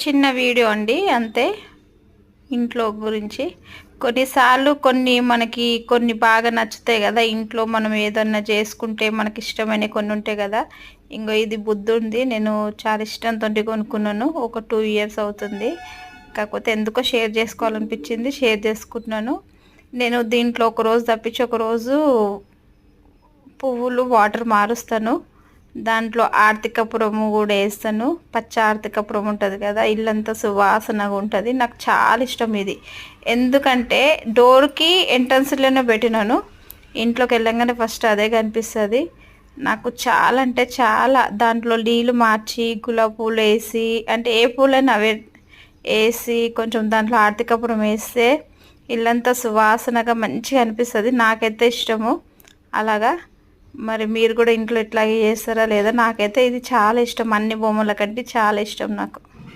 చిన్న వీడియో అండి అంతే, ఇంట్లో గురించి. కొన్నిసార్లు కొన్ని బాగా నచ్చుతాయి కదా, ఇంట్లో మనం ఏదన్నా చేసుకుంటే మనకి ఇష్టమైన కొన్ని ఉంటాయి కదా. ఇంకో ఇది బుద్ధుంది, నేను చాలా ఇష్టంతో కొనుక్కున్నాను. ఒక 2 ఇయర్స్ అవుతుంది. కాకపోతే ఎందుకో షేర్ చేసుకోవాలనిపించింది, షేర్ చేసుకుంటున్నాను. నేను దీంట్లో ఒకరోజు తప్పించి ఒకరోజు పువ్వులు వాటర్ మారుస్తాను. దాంట్లో ఆర్తికపురము కూడా వేస్తాను. పచ్చ ఆర్తికపురం ఉంటుంది కదా, ఇల్లంతా సువాసనగా ఉంటుంది. నాకు చాలా ఇష్టం ఇది. ఎందుకంటే డోర్కి ఎంట్రన్స్లోనే పెట్టినాను. ఇంట్లోకి వెళ్ళంగానే ఫస్ట్ అదే కనిపిస్తుంది. నాకు చాలా అంటే చాలా, దాంట్లో నీళ్ళు మార్చి గులాబీ పూలు వేసి, అంటే ఏ పూలైనా అవే వేసి కొంచెం దాంట్లో ఆర్తికపురం వేస్తే ఇల్లంతా సువాసనగా మంచిగా అనిపిస్తుంది. నాకైతే ఇష్టము అలాగా. మరి మీరు కూడా ఇంట్లో ఇట్లాగే చేస్తారా లేదా? నాకైతే ఇది చాలా ఇష్టం, అన్ని బొమ్మల కంటే చాలా ఇష్టం నాకు.